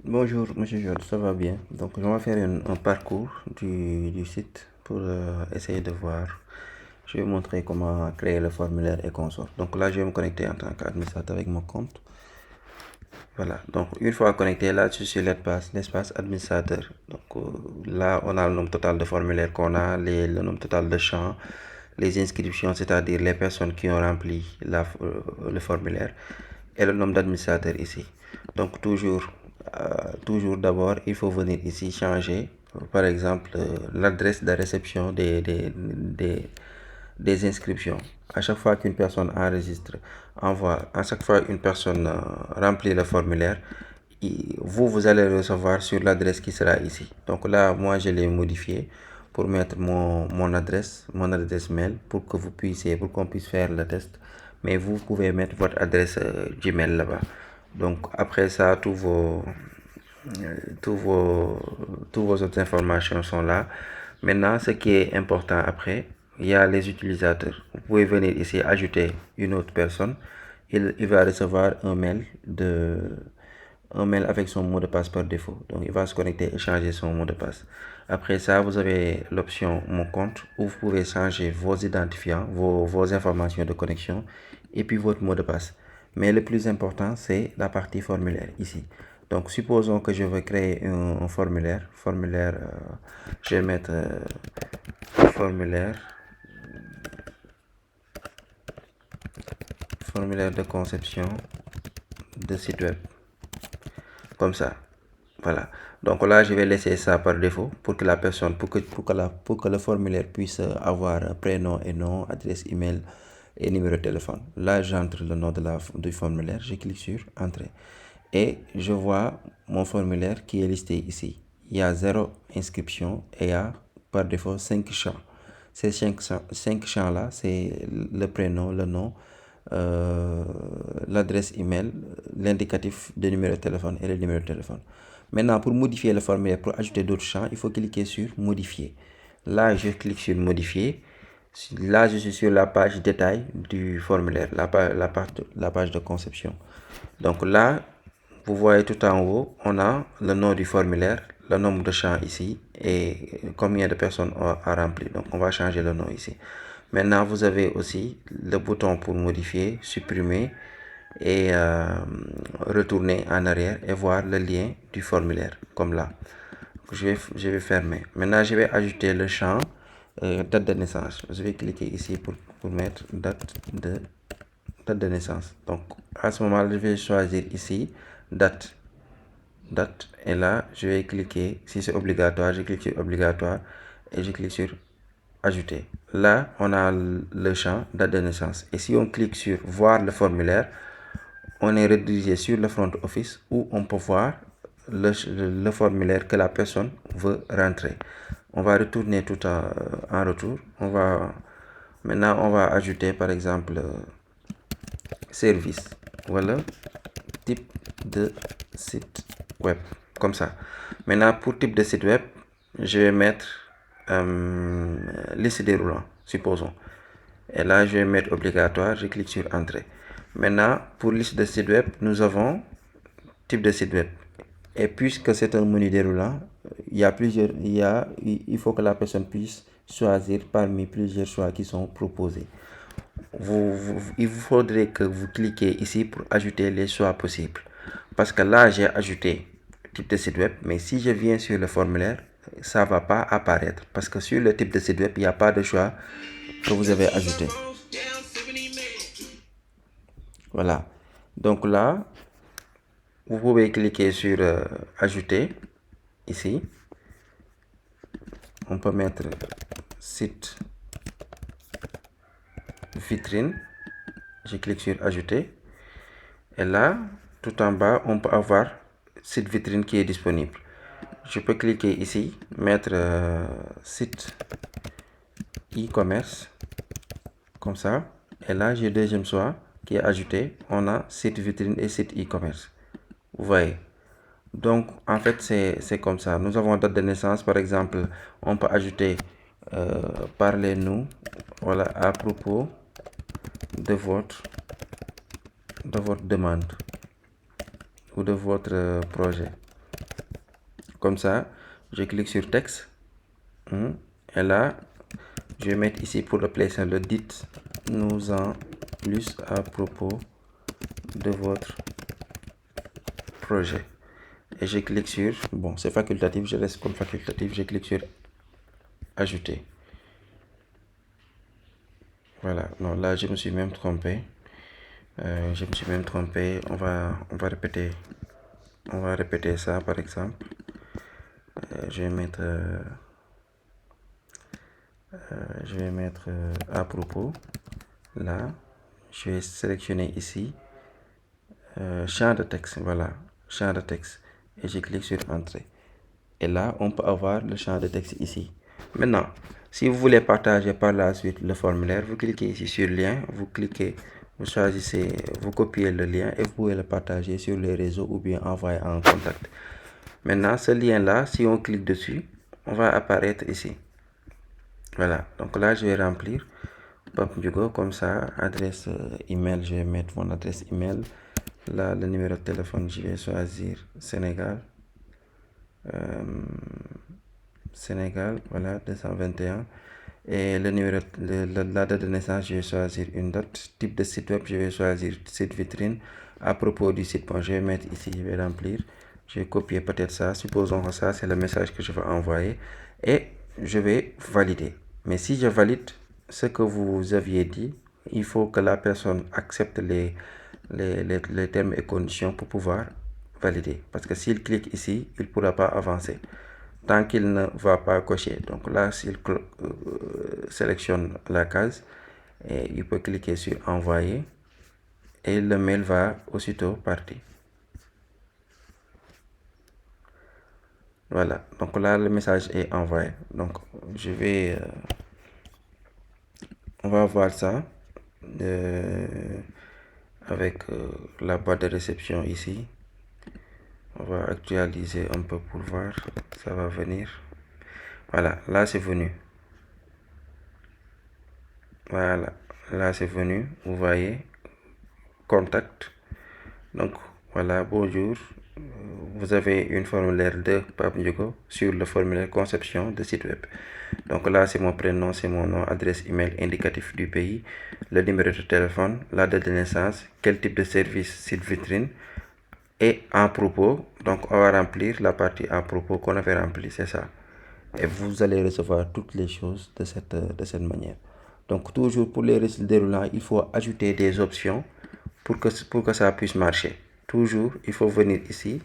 Bonjour, monsieur Georges, ça va bien? Donc, on va faire un parcours du site pour essayer de voir. Je vais vous montrer comment créer le formulaire et consorts. Donc là, je vais me connecter en tant qu'administrateur avec mon compte. Voilà, donc une fois connecté, là, je suis sur l'espace administrateur. Donc là, on a le nombre total de formulaires qu'on a, le nombre total de champs, les inscriptions, c'est-à-dire les personnes qui ont rempli le formulaire, et le nombre d'administrateurs ici. Donc toujours d'abord, il faut venir ici changer, par exemple, l'adresse de réception des inscriptions. À chaque fois qu'une personne enregistre, à chaque fois une personne remplit le formulaire, vous allez recevoir sur l'adresse qui sera ici. Donc là, moi, je l'ai modifié pour mettre mon adresse mail pour qu'on puisse faire le test. Mais vous pouvez mettre votre adresse Gmail là-bas. Donc après ça, euh, tous vos, tous vos autres informations sont là. Maintenant, ce qui est important après, il y a les utilisateurs. Vous pouvez venir ici ajouter une autre personne. Il va recevoir un mail avec son mot de passe par défaut. Donc, il va se connecter et changer son mot de passe. Après ça, vous avez l'option Mon compte où vous pouvez changer vos identifiants, vos informations de connexion et puis votre mot de passe. Mais le plus important, c'est la partie formulaire ici. Donc, supposons que je veux créer un formulaire. Je vais mettre formulaire, formulaire de conception de site web. Comme ça. Voilà. Donc là, je vais laisser ça par défaut pour que la personne, pour que le formulaire puisse avoir prénom et nom, adresse email et numéro de téléphone. Là, j'entre le nom du formulaire, je clique sur Entrée. Et je vois mon formulaire qui est listé ici. Il y a 0 inscription et il y a par défaut 5 champs. Ces 5 champs-là, c'est le prénom, le nom, l'adresse email, l'indicatif de numéro de téléphone et le numéro de téléphone. Maintenant, pour modifier le formulaire, pour ajouter d'autres champs, il faut cliquer sur Modifier. Là, je clique sur Modifier. Là, je suis sur la page détail du formulaire, la page de conception. Donc là, vous voyez tout en haut, on a le nom du formulaire, le nombre de champs ici et combien de personnes a rempli. Donc on va changer le nom ici. Maintenant, vous avez aussi le bouton pour modifier, supprimer et retourner en arrière et voir le lien du formulaire, comme là. Je vais fermer. Maintenant, je vais ajouter le champ date de naissance. Je vais cliquer ici pour mettre date de naissance. Donc, à ce moment, je vais choisir ici date. Et là, je vais cliquer, si c'est obligatoire, je clique sur obligatoire et je clique sur ajouter. Là, on a le champ date de naissance. Et si on clique sur voir le formulaire, on est redirigé sur le front office où on peut voir le formulaire que la personne veut rentrer. On va retourner tout en retour. Maintenant, on va ajouter par exemple service. Voilà, type de site web. Comme ça. Maintenant, pour type de site web, je vais mettre liste déroulant, supposons. Et là, je vais mettre obligatoire, je clique sur Entrée. Maintenant, pour liste de site web, nous avons type de site web. Et puisque c'est un menu déroulant, il faut que la personne puisse choisir parmi plusieurs choix qui sont proposés. Il vous faudrait que vous cliquez ici pour ajouter les choix possibles. Parce que là, j'ai ajouté type de site web, mais si je viens sur le formulaire, ça ne va pas apparaître. Parce que sur le type de site web, il n'y a pas de choix que vous avez ajouté. Voilà. Donc là, vous pouvez cliquer sur ajouter ici. On peut mettre site vitrine. Je clique sur ajouter. Et là, tout en bas, on peut avoir site vitrine qui est disponible. Je peux cliquer ici, mettre site e-commerce, comme ça. Et là, j'ai le deuxième choix qui est ajouté. On a site vitrine et site e-commerce. Vous voyez. Donc, en fait, c'est comme ça. Nous avons date de naissance, par exemple. On peut ajouter parlez-nous, voilà, à propos de votre demande ou de votre projet. comme ça, je clique sur texte. Et là, je vais mettre ici pour le placeholder, dites-nous en plus à propos de votre projet. Et je clique sur, bon, c'est facultatif, je laisse comme facultatif, je clique sur ajouter. Voilà, non, là je me suis même trompé. On va répéter ça par exemple. Je vais mettre à propos. Là, je vais sélectionner ici champ de texte. Voilà, champ de texte. Et je clique sur entrée. Et là, on peut avoir le champ de texte ici. Maintenant, si vous voulez partager par la suite le formulaire, vous cliquez ici sur lien, vous choisissez, vous copiez le lien et vous pouvez le partager sur les réseaux ou bien envoyer en contact. Maintenant, ce lien-là, si on clique dessus, on va apparaître ici. Voilà, donc là, je vais remplir Pape Ndiougo, comme ça, adresse email, je vais mettre mon adresse email. Là, le numéro de téléphone, je vais choisir Sénégal. Sénégal, voilà, 221. Et le numéro, la date de naissance, je vais choisir une date. Type de site web, je vais choisir site vitrine. À propos du site, bon, je vais mettre ici, je vais remplir. Je vais copier peut-être ça. Supposons que ça, c'est le message que je vais envoyer. Et je vais valider. Mais si je valide ce que vous aviez dit, il faut que la personne accepte les termes et conditions pour pouvoir valider. Parce que s'il clique ici, il ne pourra pas avancer tant qu'il ne va pas cocher. Donc là, s'il sélectionne la case, et il peut cliquer sur envoyer et le mail va aussitôt partir. Voilà, donc là le message est envoyé. Donc on va voir ça avec la boîte de réception ici. On va actualiser un peu pour voir, ça va venir. Voilà, là c'est venu. Voilà, là c'est venu, vous voyez, contact. Donc voilà, bonjour, vous avez une formulaire de Pape Ndiougo sur le formulaire conception de site web. Donc là c'est mon prénom, c'est mon nom, adresse email indicatif du pays, le numéro de téléphone, la date de naissance, quel type de service site vitrine et en propos. Donc on va remplir la partie en propos qu'on avait rempli, c'est ça. Et vous allez recevoir toutes les choses de cette manière. Donc toujours pour les récits déroulants, il faut ajouter des options pour que ça puisse marcher. Toujours, il faut venir ici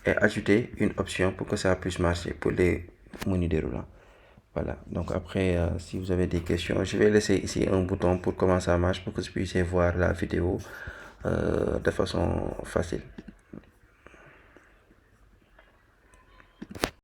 et ajouter une option pour que ça puisse marcher pour les menus déroulants. Voilà, donc après, si vous avez des questions, je vais laisser ici un bouton pour comment ça marche, pour que vous puissiez voir la vidéo de façon facile.